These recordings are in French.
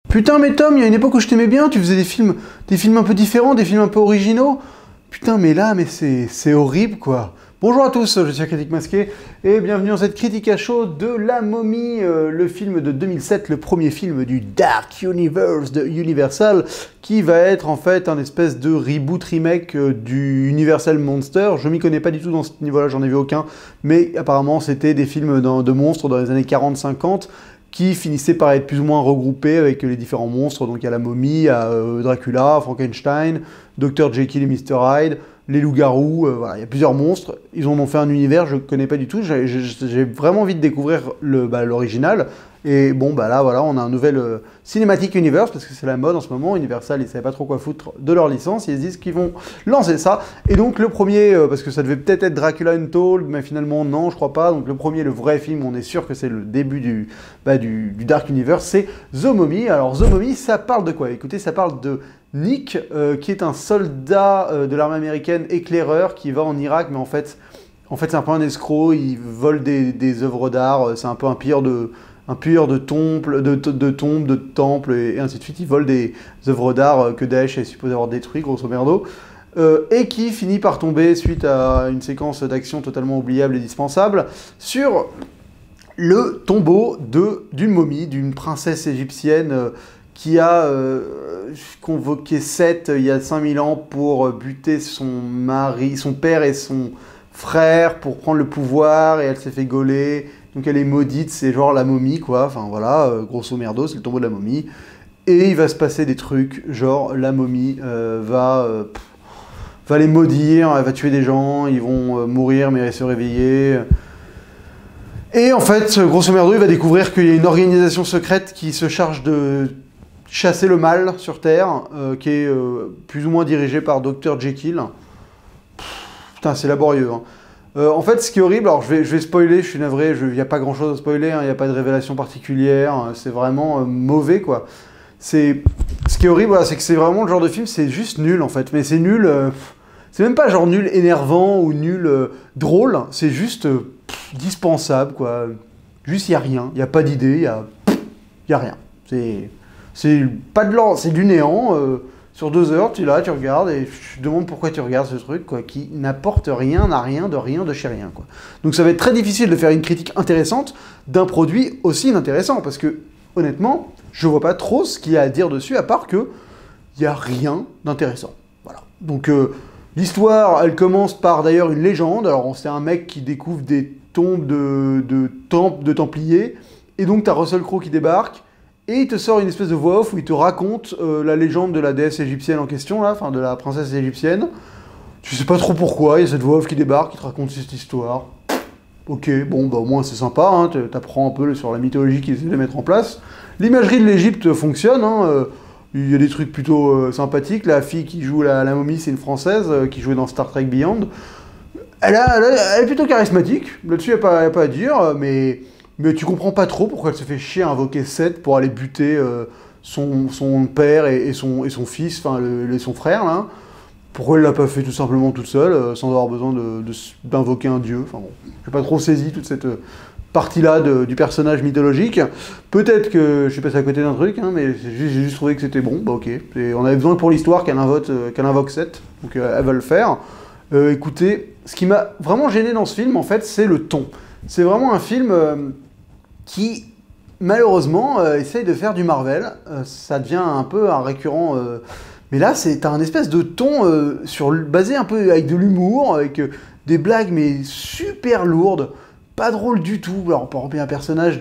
Putain, mais Tom, il y a une époque où je t'aimais bien, tu faisais des films un peu différents, des films un peu originaux. Putain, mais là, c'est horrible, quoi. Bonjour à tous, je suis Critique Masqué, et bienvenue dans cette critique à chaud de La Momie, le film de 2007, le premier film du Dark Universe de Universal, qui va être en fait un espèce de reboot remake du Universal Monster. Je m'y connais pas du tout dans ce niveau-là, j'en ai vu aucun, mais apparemment c'était des films de monstres dans les années 40-50, qui finissaient par être plus ou moins regroupés avec les différents monstres. Donc il y a la momie, il y a Dracula, Frankenstein, Dr Jekyll et Mr Hyde, les loups-garous, voilà, il y a plusieurs monstres. Ils en ont fait un univers, je ne connais pas du tout. J'ai vraiment envie de découvrir l'original. Et bon, bah là, voilà, on a un nouvel Cinematic Universe, parce que c'est la mode en ce moment. Universal, ils ne savaient pas trop quoi foutre de leur licence. Ils se disent qu'ils vont lancer ça. Et donc, le premier, parce que ça devait peut-être être Dracula Untold, mais finalement, non, je crois pas. Donc, le premier, le vrai film, on est sûr que c'est le début du Dark Universe, c'est The Mummy. Alors, The Mummy, ça parle de quoi? Écoutez, ça parle de Nick, qui est un soldat de l'armée américaine éclaireur qui va en Irak, mais en fait c'est un peu un escroc. Il vole des œuvres d'art. C'est un peu un pilleur de temples, de temples et ainsi de suite. Il vole des œuvres d'art que Daesh est supposé avoir détruit, grosso merdo, et qui finit par tomber, suite à une séquence d'action totalement oubliable et dispensable, sur le tombeau d'une momie, d'une princesse égyptienne qui a convoqué Seth il y a 5000 ans pour buter son père et son frère pour prendre le pouvoir, et elle s'est fait gauler. Donc elle est maudite, c'est genre la momie, quoi. Enfin voilà, grosso merdo, c'est le tombeau de la momie. Et il va se passer des trucs, genre la momie va les maudire, elle va tuer des gens, ils vont mourir mais se réveiller. Et en fait, grosso merdo, il va découvrir qu'il y a une organisation secrète qui se charge de chasser le mal sur Terre, qui est plus ou moins dirigée par Dr Jekyll. Putain, c'est laborieux, hein. En fait, ce qui est horrible, alors je vais spoiler, je suis navré, il n'y a pas grand chose à spoiler, hein, il n'y a pas de révélation particulière, c'est vraiment mauvais, quoi. Ce qui est horrible, voilà, c'est que c'est vraiment le genre de film, c'est juste nul, en fait, mais c'est nul, c'est même pas genre nul énervant ou nul drôle, c'est juste dispensable, quoi. Juste, il n'y a rien, il n'y a pas d'idée, il y a rien. C'est pas de l'ordre, c'est du néant. Sur 2 heures, tu es là, tu regardes, et je te demande pourquoi tu regardes ce truc, quoi, qui n'apporte rien, n'a rien, de chez rien, quoi. Donc ça va être très difficile de faire une critique intéressante d'un produit aussi inintéressant, parce que, honnêtement, je vois pas trop ce qu'il y a à dire dessus, à part que il n'y a rien d'intéressant. Voilà. Donc l'histoire, elle commence par d'ailleurs une légende. Alors c'est un mec qui découvre des tombes de Templiers, et donc tu as Russell Crowe qui débarque, et il te sort une espèce de voix off où il te raconte la légende de la déesse égyptienne en question, là, enfin de la princesse égyptienne. Tu sais pas trop pourquoi, il y a cette voix off qui débarque, qui te raconte cette histoire. Ok, bon, bah au moins c'est sympa, hein, t'apprends un peu sur la mythologie qu'ils essaient de mettre en place. L'imagerie de l'Égypte fonctionne, hein, il y a des trucs plutôt sympathiques. La fille qui joue la momie, c'est une Française qui jouait dans Star Trek Beyond. Elle est plutôt charismatique, là-dessus il n'y a pas à dire, mais tu comprends pas trop pourquoi elle se fait chier à invoquer Seth pour aller buter son père et son fils, enfin son frère, là. Pourquoi elle l'a pas fait tout simplement toute seule, sans avoir besoin d'invoquer un dieu. Enfin bon, j'ai pas trop saisi toute cette partie-là du personnage mythologique. Peut-être que je suis passé à côté d'un truc, hein, mais j'ai juste trouvé que c'était bon, bah ok. Et on avait besoin pour l'histoire qu'elle invoque Seth, donc elle va le faire. Écoutez, ce qui m'a vraiment gêné dans ce film, en fait, c'est le ton. C'est vraiment un film qui, malheureusement, essaye de faire du Marvel. Ça devient un peu un récurrent. Mais là, t'as un espèce de ton basé un peu avec de l'humour, avec des blagues, mais super lourdes, pas drôle du tout. Alors, par exemple, il y a un personnage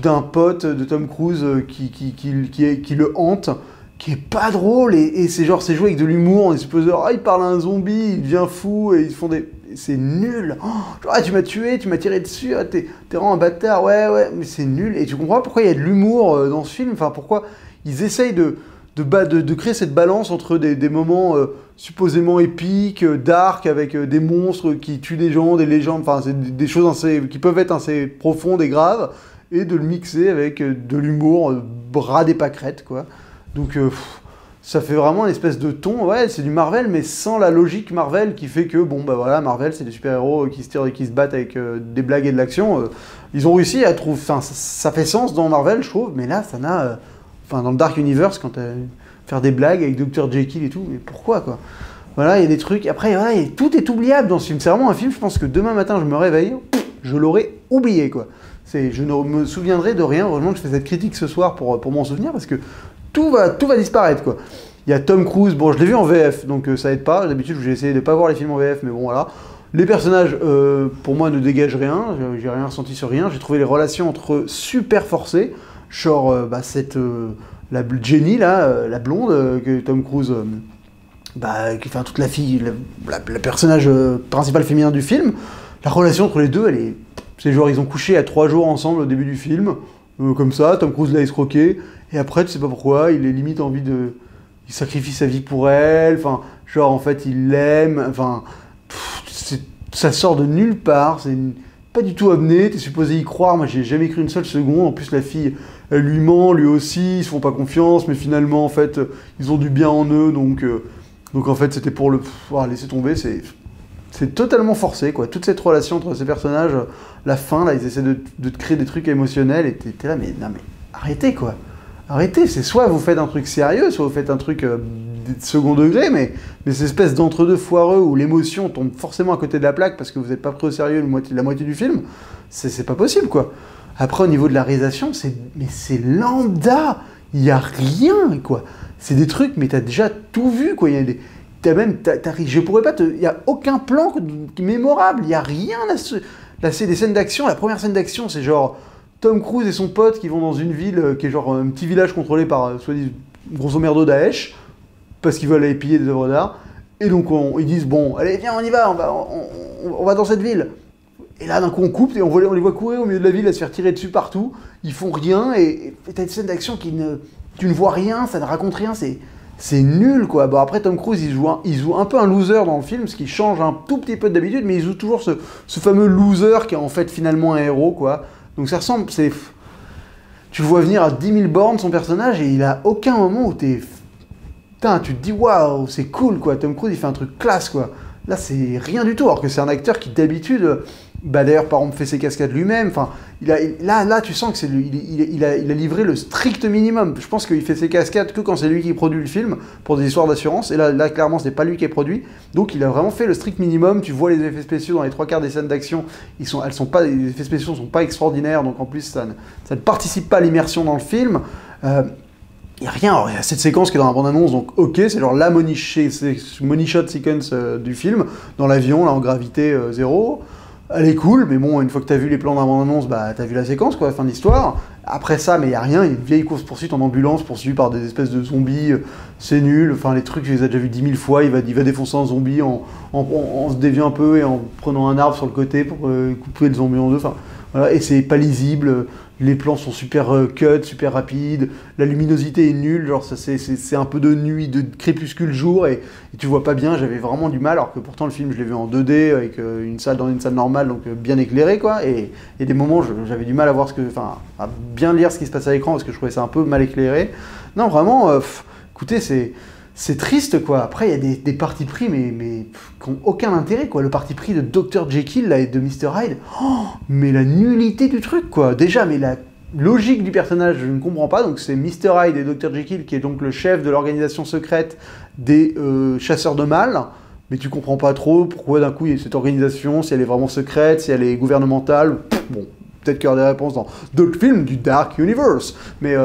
d'un pote de Tom Cruise qui le hante, qui est pas drôle, et c'est genre, c'est joué avec de l'humour. On est supposé, il parle à un zombie, il devient fou, et ils font des... C'est nul. Oh, genre, tu m'as tué, tu m'as tiré dessus, t'es vraiment un bâtard, ouais, mais c'est nul. Et tu comprends pourquoi il y a de l'humour dans ce film, enfin pourquoi ils essayent de créer cette balance entre des moments supposément épiques, dark, avec des monstres qui tuent des gens, des légendes, enfin c'est des choses qui peuvent être assez profondes et graves, et de le mixer avec de l'humour, bras des pâquerettes, quoi. Donc ça fait vraiment une espèce de ton, ouais, c'est du Marvel, mais sans la logique Marvel qui fait que, bon, bah voilà, Marvel, c'est des super-héros qui se tirent et qui se battent avec des blagues et de l'action. Ils ont réussi à trouver, enfin, ça fait sens dans Marvel, je trouve, mais là, ça n'a enfin, dans le Dark Universe, quand faire des blagues avec Dr. Jekyll et tout, mais pourquoi, quoi? Voilà, il y a des trucs. Après, voilà, tout est oubliable dans ce film. C'est vraiment un film, je pense que demain matin, je me réveille, je l'aurais oublié, quoi. Je ne me souviendrai de rien. Heureusement que je fais cette critique ce soir pour m'en souvenir, parce que tout va disparaître, quoi. Il y a Tom Cruise, bon, je l'ai vu en VF, donc ça aide pas. D'habitude, j'ai essayé de ne pas voir les films en VF, mais bon, voilà. Les personnages, pour moi, ne dégagent rien. J'ai rien ressenti sur rien. J'ai trouvé les relations entre eux super forcées. Genre, la Jenny, là, la blonde, que Tom Cruise... enfin, toute la fille, le personnage principal féminin du film, la relation entre les deux, c'est genre, ils ont couché à 3 jours ensemble au début du film, comme ça, Tom Cruise l'a escroqué, et après, tu sais pas pourquoi, il est limite envie de... Il sacrifie sa vie pour elle, enfin, genre, en fait, il l'aime, enfin, ça sort de nulle part, c'est pas du tout amené, t'es supposé y croire, moi j'ai jamais cru une seule seconde, en plus la fille, elle lui ment, lui aussi, ils se font pas confiance, mais finalement, en fait, ils ont du bien en eux, donc en fait, c'était pour le... laisser tomber, c'est totalement forcé, quoi. Toute cette relation entre ces personnages, la fin, là, ils essaient de te créer des trucs émotionnels, et t'es là, mais non, mais arrêtez, quoi. Arrêtez, c'est soit vous faites un truc sérieux, soit vous faites un truc de second degré, mais ces espèces d'entre-deux foireux où l'émotion tombe forcément à côté de la plaque parce que vous n'êtes pas pris au sérieux la moitié du film, c'est pas possible, quoi. Après, au niveau de la réalisation, c'est lambda, il n'y a rien, quoi. C'est des trucs, mais t'as déjà tout vu, quoi. Je pourrais pas il y a aucun plan mémorable, il y a rien là, c'est des scènes d'action. La première scène d'action, c'est genre Tom Cruise et son pote qui vont dans une ville qui est genre un petit village contrôlé par, soi-disant, grosso merdo Daesh, parce qu'ils veulent aller piller des œuvres d'art. Et donc ils disent bon, allez viens, on y va, on va dans cette ville. Et là d'un coup on coupe et on les voit courir au milieu de la ville à se faire tirer dessus partout. Ils font rien et t'as une scène d'action tu ne vois rien, ça ne raconte rien, c'est nul, quoi. Bon, après, Tom Cruise, il joue un peu un loser dans le film, ce qui change un tout petit peu d'habitude, mais il joue toujours ce fameux loser qui est en fait finalement un héros, quoi. Donc ça ressemble, tu le vois venir à 10 000 bornes, son personnage, et il a aucun moment où putain, tu te dis, waouh, c'est cool, quoi. Tom Cruise, il fait un truc classe, quoi. Là, c'est rien du tout, alors que c'est un acteur qui, d'habitude... d'ailleurs, par exemple, fait ses cascades lui-même. Enfin, là, tu sens que il a livré le strict minimum. Je pense qu'il fait ses cascades que quand c'est lui qui produit le film pour des histoires d'assurance. Et là, clairement, c'est pas lui qui est produit. Donc, il a vraiment fait le strict minimum. Tu vois les effets spéciaux dans les 3/4 des scènes d'action. Les effets spéciaux sont pas extraordinaires. Donc, en plus, ça ne participe pas à l'immersion dans le film. Il n'y a rien, alors il y a cette séquence qui est dans la bande-annonce, donc ok, c'est genre la money shot sequence du film, dans l'avion, là en gravité 0. Elle est cool, mais bon, une fois que t'as vu les plans dans la bande-annonce, bah t'as vu la séquence, quoi, fin de l'histoire. Après ça, mais il n'y a rien, il y a une vieille course-poursuite en ambulance, poursuivie par des espèces de zombies, c'est nul, enfin les trucs, je les ai déjà vus 10 000 fois, il va défoncer un zombie en se déviant un peu et en prenant un arbre sur le côté pour couper le zombie en deux, enfin... Voilà, et c'est pas lisible, les plans sont super cut, super rapides, la luminosité est nulle, genre c'est un peu de nuit, de crépuscule jour, et tu vois pas bien, j'avais vraiment du mal, alors que pourtant le film je l'ai vu en 2D, avec dans une salle normale, donc bien éclairée, quoi, et des moments j'avais du mal à voir à bien lire ce qui se passe à l'écran, parce que je trouvais ça un peu mal éclairé. Non, vraiment, écoutez, c'est triste, quoi. Après, il y a des partis pris, mais qui n'ont aucun intérêt, quoi. Le parti pris de Dr. Jekyll là, et de Mr. Hyde, mais la nullité du truc, quoi. Déjà, mais la logique du personnage, je ne comprends pas. Donc, c'est Mr. Hyde et Dr. Jekyll qui est donc le chef de l'organisation secrète des chasseurs de mâles. Mais tu comprends pas trop pourquoi d'un coup il y a cette organisation, si elle est vraiment secrète, si elle est gouvernementale. Bon, peut-être qu'il y aura des réponses dans d'autres films du Dark Universe. Mais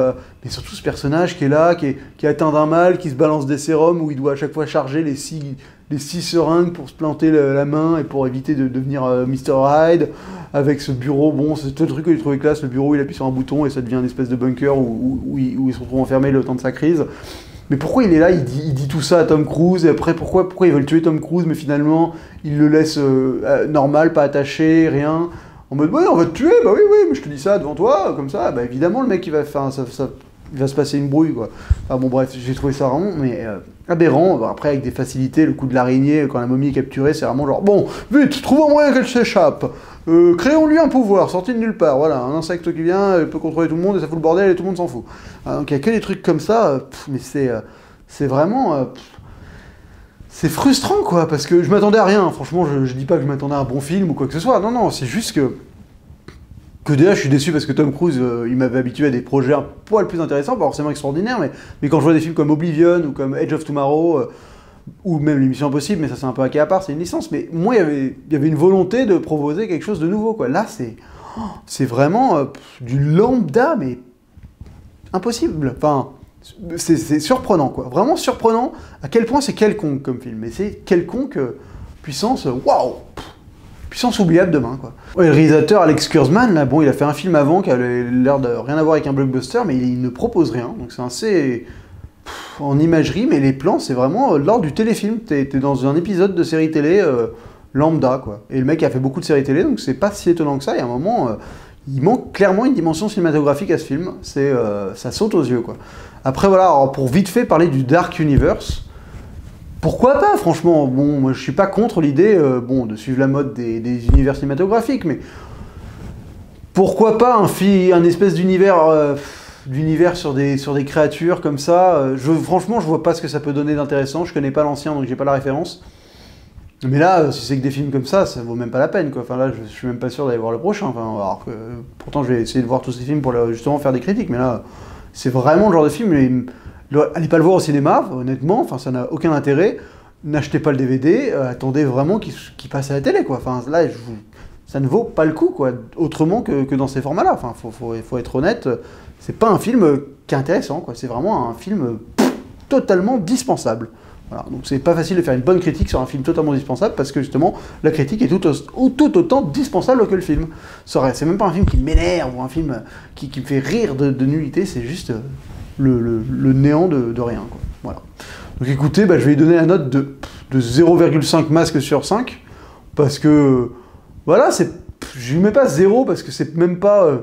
surtout ce personnage qui est là, qui est atteint d'un mal, qui se balance des sérums, où il doit à chaque fois charger les six seringues pour se planter la main et pour éviter de devenir Mr. Hyde, avec ce bureau, bon, c'est tout le truc que j'ai trouvé classe, le bureau où il appuie sur un bouton et ça devient une espèce de bunker où il se retrouve enfermé le temps de sa crise. Mais pourquoi il est là, il dit tout ça à Tom Cruise, et après pourquoi ils veulent tuer Tom Cruise, mais finalement ils le laissent normal, pas attaché, rien. En mode, ouais, on va te tuer, bah oui, mais je te dis ça devant toi, comme ça, bah évidemment, le mec, il va se passer une brouille, quoi. Enfin bon, bref, j'ai trouvé ça vraiment, mais aberrant. Bah, après, avec des facilités, le coup de l'araignée, quand la momie est capturée, c'est vraiment genre, bon, vite, trouve un moyen qu'elle s'échappe. Créons-lui un pouvoir, sorti de nulle part, voilà, un insecte qui vient, peut contrôler tout le monde, et ça fout le bordel, et tout le monde s'en fout. Donc il n'y a que des trucs comme ça, mais c'est vraiment... c'est frustrant, quoi, parce que je m'attendais à rien. Franchement, je dis pas que je m'attendais à un bon film ou quoi que ce soit. Non, c'est juste que Que déjà, je suis déçu parce que Tom Cruise, il m'avait habitué à des projets un poil plus intéressants, pas forcément extraordinaires, mais quand je vois des films comme Oblivion ou comme Edge of Tomorrow, ou même l'émission Impossible, mais ça c'est un peu un cas à part, c'est une licence, mais moi il y avait une volonté de proposer quelque chose de nouveau, quoi. Là c'est vraiment du lambda, mais impossible. Enfin, c'est surprenant, quoi. Vraiment surprenant à quel point c'est quelconque comme film. Mais c'est quelconque puissance, waouh, puissance oubliable demain, quoi. Ouais, le réalisateur Alex Kurzman, là, bon, il a fait un film avant qui avait l'air de rien à voir avec un blockbuster, mais il ne propose rien, donc c'est assez en imagerie, mais les plans, c'est vraiment lors du téléfilm. T'es dans un épisode de série télé lambda, quoi. Et le mec a fait beaucoup de séries télé, donc c'est pas si étonnant que ça. Et à un moment, il manque clairement une dimension cinématographique à ce film. Ça saute aux yeux, quoi. Après, voilà, alors, pour vite fait parler du Dark Universe, pourquoi pas, franchement. Bon, moi, je suis pas contre l'idée bon, de suivre la mode des univers cinématographiques, mais pourquoi pas un espèce d'univers sur des créatures comme ça. Franchement, je vois pas ce que ça peut donner d'intéressant. Je connais pas l'ancien, donc j'ai pas la référence. Mais là, si c'est que des films comme ça vaut même pas la peine, quoi. Enfin là, je suis même pas sûr d'aller voir le prochain. Enfin, alors que, pourtant, je vais essayer de voir tous ces films pour justement faire des critiques. Mais là, c'est vraiment le genre de film. Allez pas le voir au cinéma, honnêtement. Enfin, ça n'a aucun intérêt. N'achetez pas le DVD. Attendez vraiment qu'il passe à la télé, quoi. Enfin là, ça ne vaut pas le coup, quoi. Autrement que dans ces formats-là. Enfin, faut être honnête. C'est pas un film qui est intéressant, quoi. C'est vraiment un film totalement dispensable. Voilà. Donc c'est pas facile de faire une bonne critique sur un film totalement dispensable parce que justement la critique est tout autant dispensable que le film. C'est même pas un film qui m'énerve ou un film qui me fait rire de nullité, c'est juste le néant de rien, quoi. Voilà. Donc écoutez, je vais lui donner la note de 0,5 masques sur 5 parce que voilà, je lui mets pas 0 parce que c'est même pas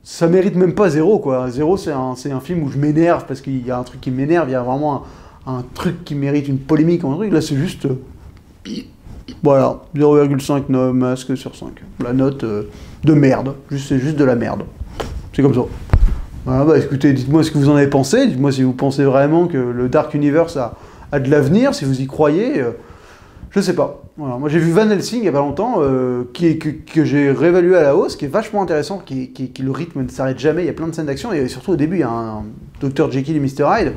ça mérite même pas 0, quoi. 0, c'est un film où je m'énerve parce qu'il y a un truc qui m'énerve, il y a vraiment un truc qui mérite une polémique, un truc. Là, c'est juste voilà, 0,5 masques sur 5. La note de merde. C'est juste de la merde. C'est comme ça. Voilà, écoutez, dites-moi ce que vous en avez pensé. Dites-moi si vous pensez vraiment que le Dark Universe a de l'avenir, si vous y croyez. Je sais pas. Voilà. Moi, j'ai vu Van Helsing il y a pas longtemps, que j'ai réévalué à la hausse, qui est vachement intéressant, le rythme ne s'arrête jamais, il y a plein de scènes d'action, et surtout au début, il y a un Dr. Jekyll et Mr. Hyde.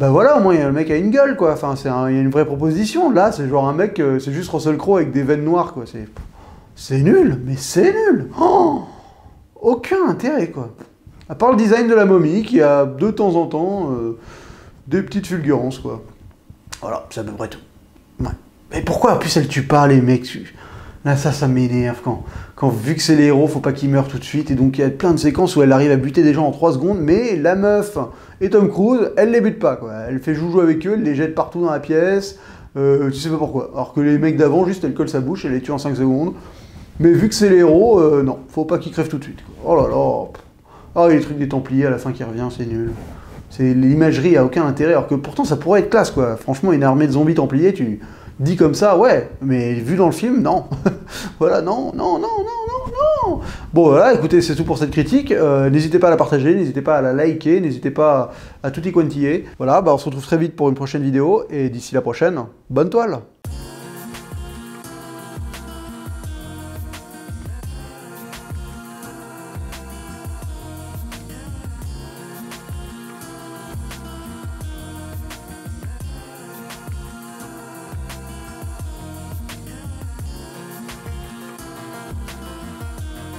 Voilà, au moins, le mec a une gueule, quoi. Enfin, il y a une vraie proposition. Là, c'est genre un mec, c'est juste Russell Crowe avec des veines noires, quoi. C'est nul, mais c'est nul. Oh, aucun intérêt, quoi. À part le design de la momie, qui a de temps en temps des petites fulgurances, quoi. Voilà, c'est à peu près tout. Ouais. Mais pourquoi, en plus, elle tue pas, les mecs? Là, ça m'énerve. Quand vu que c'est les héros, faut pas qu'ils meurent tout de suite. Et donc, il y a plein de séquences où elle arrive à buter des gens en 3 secondes, mais la meuf et Tom Cruise, elle les bute pas, quoi. Elle fait joujou avec eux, elle les jette partout dans la pièce. Tu sais pas pourquoi. Alors que les mecs d'avant, juste, elle colle sa bouche, elle les tue en 5 secondes. Mais vu que c'est les héros, non, faut pas qu'ils crèvent tout de suite, quoi. Oh là là. Ah, les trucs des Templiers à la fin qui revient, c'est nul. L'imagerie a aucun intérêt, alors que pourtant, ça pourrait être classe, quoi. Franchement, une armée de zombies Templiers, tu... Dit comme ça, ouais, mais vu dans le film, non. Voilà, non. Bon, voilà, écoutez, c'est tout pour cette critique. N'hésitez pas à la partager, n'hésitez pas à la liker, n'hésitez pas à tout y quantiller. Voilà, on se retrouve très vite pour une prochaine vidéo, et d'ici la prochaine, bonne toile!